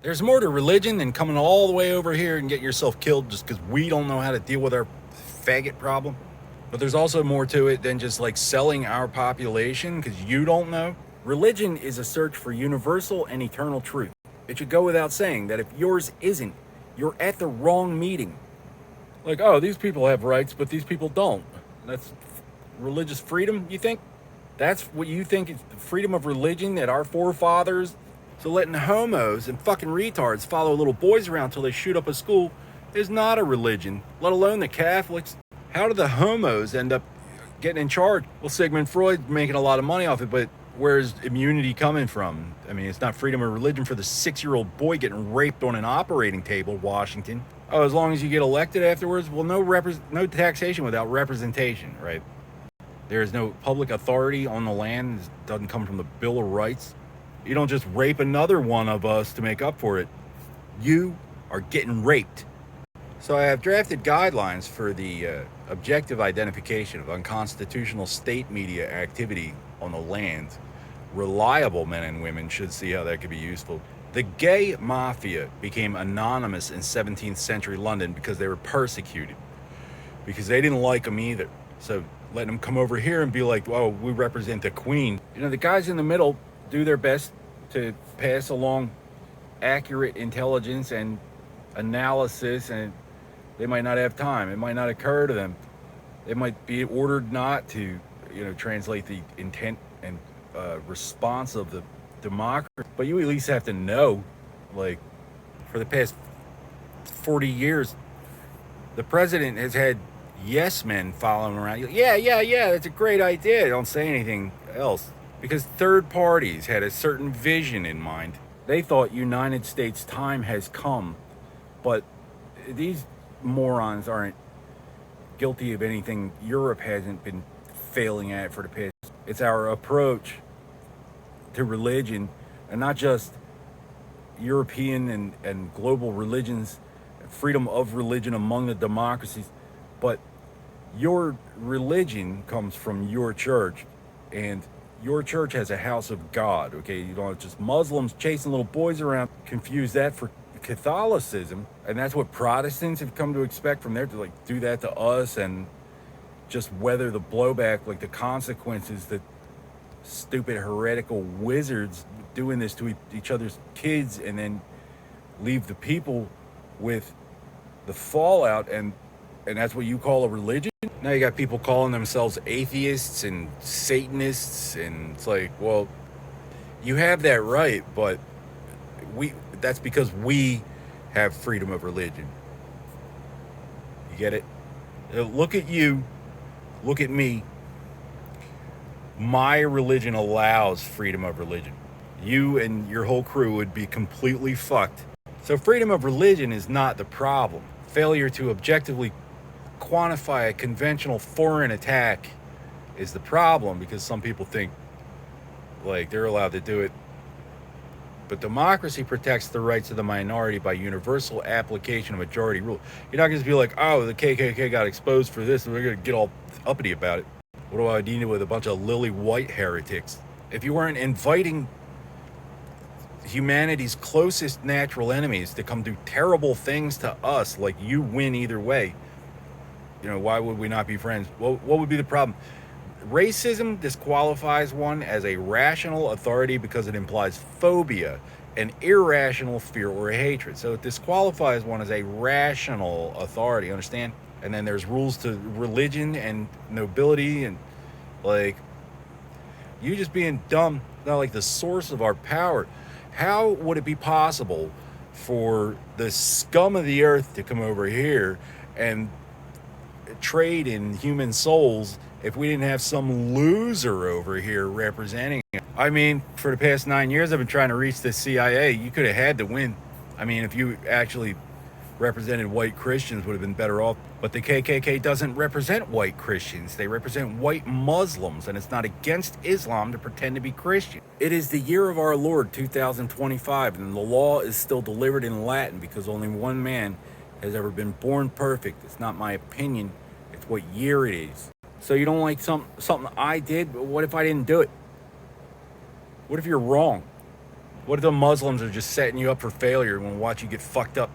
There's more to religion than coming all the way over here and getting yourself killed just because we don't know how to deal with our faggot problem. But there's also more to it than just like selling our population because you don't know. Religion is a search for universal and eternal truth. It should go without saying that if yours isn't, you're at the wrong meeting. Like, oh, these people have rights, but these people don't. That's religious freedom, you think? That's what you think is the freedom of religion that our forefathers. So letting homos and fucking retards follow little boys around till they shoot up a school is not a religion, let alone the Catholics. How did the homos end up getting in charge? Well, Sigmund Freud's making a lot of money off it, but where's immunity coming from? I mean, it's not freedom of religion for the 6-year-old boy getting raped on an operating table, Washington. Oh, as long as you get elected afterwards? Well, no taxation without representation, right? There is no public authority on the land. It doesn't come from the Bill of Rights. You don't just rape another one of us to make up for it. You are getting raped. So I have drafted guidelines for the objective identification of unconstitutional state media activity on the land. Reliable men and women should see how that could be useful. The gay mafia became anonymous in 17th century London because they were persecuted. Because they didn't like them either. So letting them come over here and be like, oh, we represent the queen. You know, the guys in the middle do their best to pass along accurate intelligence and analysis, and they might not have time. It might not occur to them. They might be ordered not to, translate the intent and response of the democracy. But you at least have to know, like, for the past 40 years, the president has had yes men following around. Yeah, that's a great idea. Don't say anything else. Because third parties had a certain vision in mind. They thought United States time has come. But these morons aren't guilty of anything Europe hasn't been failing at for the past. It's our approach to religion, and not just European and global religions, freedom of religion among the democracies, but your religion comes from your church, and your church has a house of God, okay? You don't have just Muslims chasing little boys around, confuse that for Catholicism, and that's what Protestants have come to expect from there, to like do that to us and just weather the blowback, like the consequences that stupid heretical wizards doing this to each other's kids, and then leave the people with the fallout, and that's what you call a religion? Now you got people calling themselves atheists and Satanists, and it's like, well, you have that right, but that's because we have freedom of religion. You get it? Look at you, look at me. My religion allows freedom of religion. You and your whole crew would be completely fucked. So freedom of religion is not the problem. Failure to objectively quantify a conventional foreign attack is the problem, because some people think like they're allowed to do it. But democracy protects the rights of the minority by universal application of majority rule. You're not going to be like, oh, the KKK got exposed for this, and we're going to get all uppity about it. What do I deal with a bunch of lily white heretics? If you weren't inviting humanity's closest natural enemies to come do terrible things to us, like you win either way, why would we not be friends? What would be the problem? Racism disqualifies one as a rational authority because it implies phobia, an irrational fear or hatred. So it disqualifies one as a rational authority, understand? And then there's rules to religion and nobility, and like, you just being dumb, not like the source of our power. How would it be possible for the scum of the earth to come over here and trade in human souls if we didn't have some loser over here representing it? I mean, for the past 9 years, I've been trying to reach the CIA. You could have had to win. I mean, if you actually represented white Christians, would have been better off. But the KKK doesn't represent white Christians. They represent white Muslims, and it's not against Islam to pretend to be Christian. It is the year of our Lord, 2025, and the law is still delivered in Latin because only one man has ever been born perfect. It's not my opinion. It's what year it is. So you don't like something I did? But what if I didn't do it? What if you're wrong? What if the Muslims are just setting you up for failure and want to watch you get fucked up